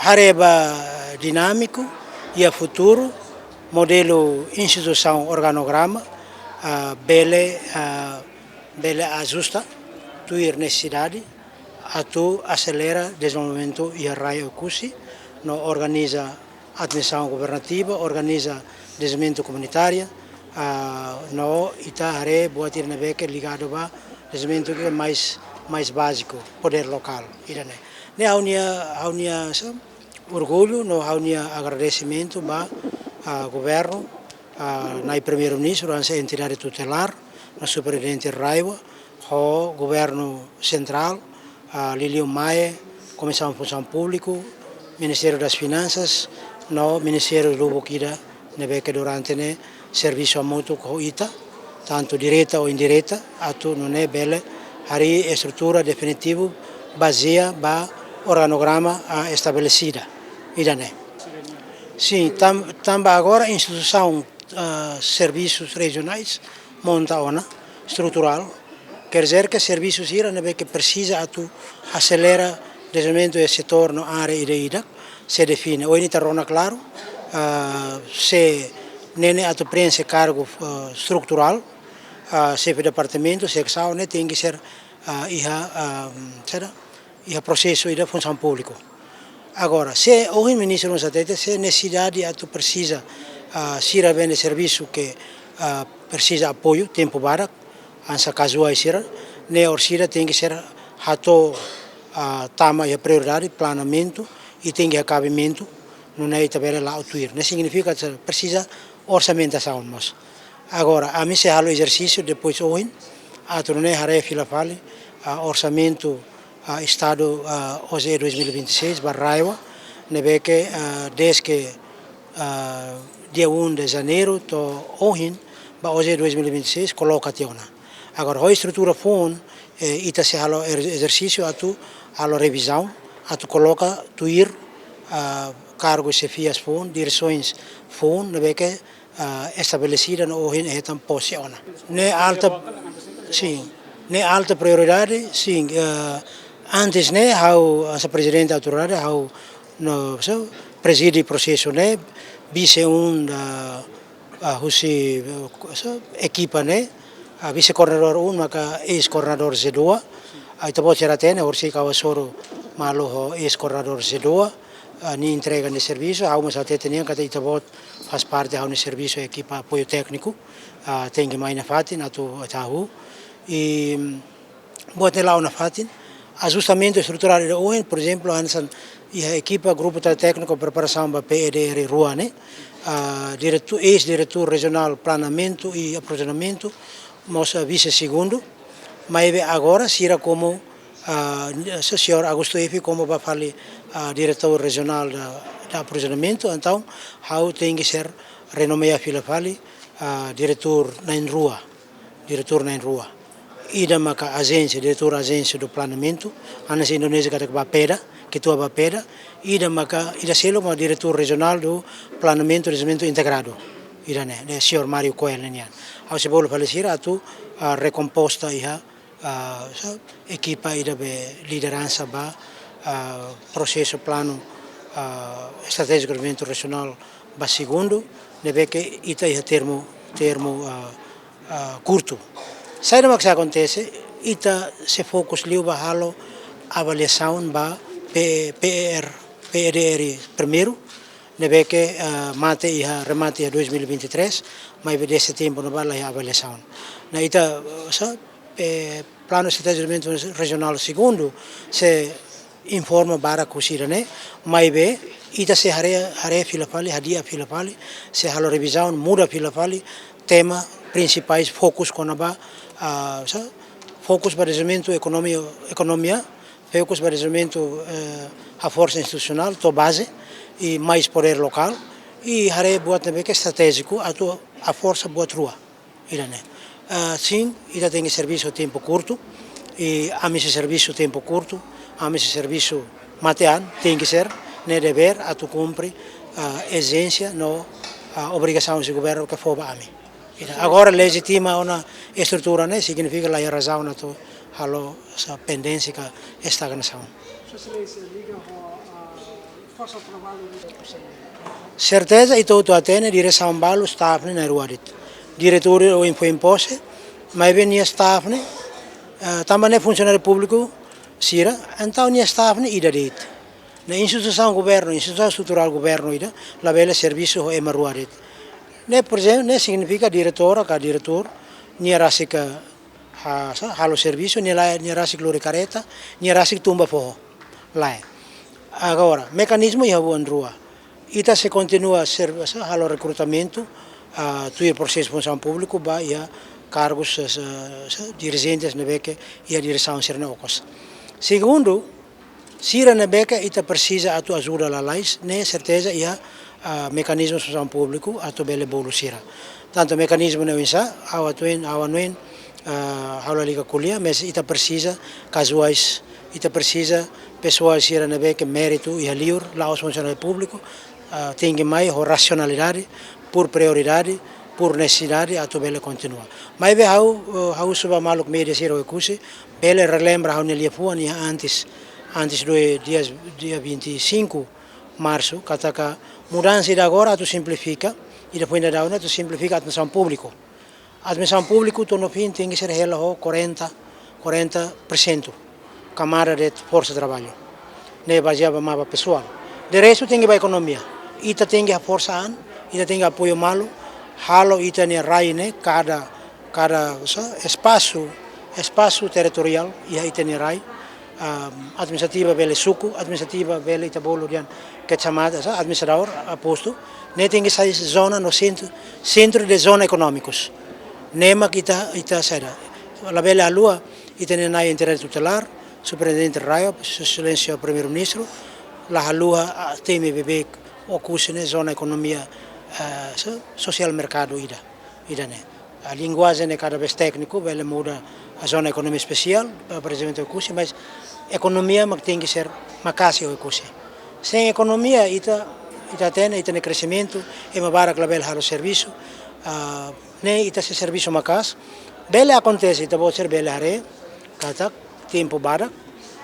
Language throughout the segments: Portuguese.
Hareba dinâmico e a futuro, modelo instituição organograma, bele ajusta tua necessidade, a tu acelera desenvolvimento e a raio cusi, no organiza administração governativa, organiza desenvolvimento comunitário, no ita hare boa ter na beca ligado a desenvolvimento que é mais básico, poder local, irane. Ne haunia orgulho, no haunia agradecimento ba governo, na primeiro-ministro, a entidade tutelar, na superintendente Raiva, o governo central, Lilium Maia, Comissão de Função Pública, Ministério das Finanças, no Ministério do Bukida, que durante o serviço a muito com ITA, tanto direta ou indireta, atu não é bela, hari estrutura definitiva baseada ba organograma estabelecida, idane. Sim, também agora a instituição serviços regionais monta ona estrutural, quer dizer que serviços irane que precisa atu acelera desenvolvimento do setor na área ida se define. Hoje está rona claro, se nene atu preenche cargo estrutural, chefe de departamento, secção, né tem que ser e processo da função pública. Agora, se o ministro não satete, se necessidade atu precisa sira vende serviço que precisa apoio, tempo para, ansa casual sira, ne orsira tem que ser hato tama e prioridade, planamento e tem que acabamento, não é tabela lá autuir. Não significa que precisa orçamentação, mas agora a mim se halo exercício depois hoje, atu não é hare fila fale, orçamento Estado hoje 2026 barraiwa, nebe que desde que dia 1 de janeiro to hoje, hoje 2026 coloca tiona. Agora a estrutura fundo ita se halo exercício atu halo revisão, atu coloca tuir cargos chefias fundo, direções fundo, nebe que estabelecida no hoje é tão posiciona. Ne alta prioridade, sim. Antes, né, a presidente da autoridade, no preside o processo, né, vice da equipa, né, a vice-coordenador maka ex-coordenador Z2, aí também será tem, né, orsi kawasoro malo ex-coordenador Z2, ni entrega de serviço, mas até tinha que também faz parte do serviço da equipa apoio técnico, tem que mais na fatin, atu e bote lá na fatin. Ajustamento estrutural de hoje, por exemplo, a equipa Grupo Técnico de Preparação para PEDR Rua, né? Ex-diretor regional Planamento e Aprovisionamento, nosso vice-segundo, mas agora será como o senhor Augusto Efe, como vai falar, diretor regional de Aprovisionamento, então, tem que ser renomeado fila-fale, diretor na Rua. Ida maka agência, diretor agência do planamento, anas Indonésia que Bapeda, que tu Bapeda, ida selo ma diretor regional do planamento e desenvolvimento integrado, ida né, o senhor Mário Coelho né. Ao se bolo falecer atu recomposta equipa ida be liderança ba processo plano estratégico de desenvolvimento regional ba segundo, deve que ita termo curto. Sabe o que acontece? Ita se focus liu bahalo avaliação ba PEDR primeiro, deve que remate a 2023, mas desse tempo não vai a avaliação. Na ita plano estratégico de desenvolvimento regional segundo se informa para cosira né, mas ita se hare filafali, hadia filafali, se halo revisão muda filafali, tema principais focus com focus para desenvolvimento economia, focus para desenvolvimento a força institucional, to base e mais poder local e hare buat também que estratégico a força buat rua, irane. Sim, ida tem serviço tempo curto e a esse serviço tempo curto, a esse serviço matean tem que ser ne dever a tu cumpre exigência no obrigação do governo que for a mim. Agora legitima uma estrutura, né? Significa a razão na to halo sa pendência que estagnação. Excelência, liga a força de trabalho? Certeza e todo atene direção balo staff na ruarit. Diretor o info impose, mas bem nia staff ne, também é funcionário público sira, então nia staff ne ida dit. Na instituição governo, instituição estrutural governo ida, la bela serviço é maruarit. Ne por exemplo, ne significa diretor, ka diretor, nia rasika halo serviço, nia rasik lori careta, nia rasik tumba forro. Lá. Agora, mecanismo ia boa rua. Ita se continua halo recrutamento, tu o processo de função público, ia cargos dirigentes na beca e a direção ser na ocas. Segundo, sira na beca ita precisa a tua ajuda lá lais, ne certeza ia mecanismo de função público a tu bele bolo sira. Tanto mecanismo não isa, ao anuin, ao la liga colia, mas ita precisa casuais, ita precisa pessoas sira na beca mérito e aliur lá os funcionários públicos, tem mais racionalidade, por prioridade, por necessidade, a tu bele continua. Mas ve hau suba maluk media sira o cusi, bele relembra hau nelia fuan ia antes do dia 25 março, kataka mudança de agora tu simplifica e depois da dauna tu simplifica a admissão público. A admissão público tu no fim tem que ser ela 40% camada de força de trabalho. Ne baseava mapa pessoal. De resto tem que a economia. Ita tem a força an, ita tem apoio malo, halo ita ne rai ne cada espaço territorial e ita ne rai. Administrativa bele suku, administrativa bele ita bolo dian que chamada administrador a posto, ne tem que sair zona no centro de zona econômicos. Nema ita será. La bele a lua ita ne nai interesse tutelar, superintendente raio, excelência primeiro-ministro, la lua teme bebê o curso ne zona economia social mercado ida ne. A linguagem é cada vez técnico, bele muda a zona economia especial, por exemplo, o curso, mas economia tem que ser macácia o curso. Sem economia, ita tem crescimento, é uma barra que la bele halo serviço, ne ita se serviço macás, bele acontece, ita pode ser bele hare, kata tempo barra,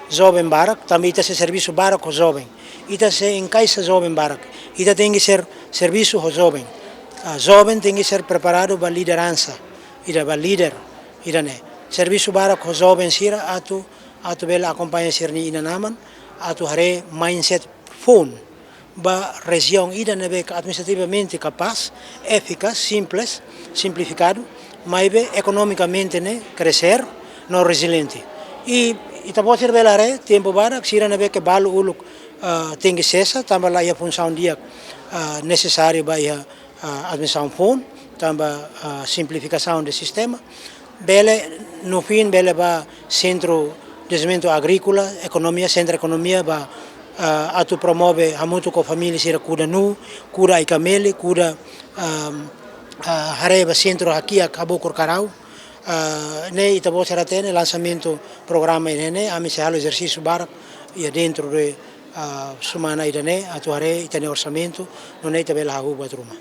jovem barra, também ita se serviço barra com jovem, ita se encaixa jovem barra, ita tem que ser serviço com jovem. Jovem tem que ser preparado para liderança, para líder, ne. Serviço para com jovem sira atu bele acompanha sirni ina naman, atu hare mindset phone, ba região ida ne administrativamente capaz, eficaz, simples, simplificado, mas economicamente ne crescer, não resiliente. E ita pode ser bele hare tempo para sira ne que balo uluk tem que cessa, também lá a função dia necessário para admissão phone, também simplificação do sistema. Bele, no fim, bele va centro de desenvolvimento agrícola, economia, centro economia, va atu promove hamutu com família sira cuda nu, cuda ai camele, cuda hareba centro aqui acabou com carau, ne itabo seratene lançamento programa ne ami se halo exercício bara e dentro de semana ida ne atu hare itane orçamento, non ne tabela habu batruma.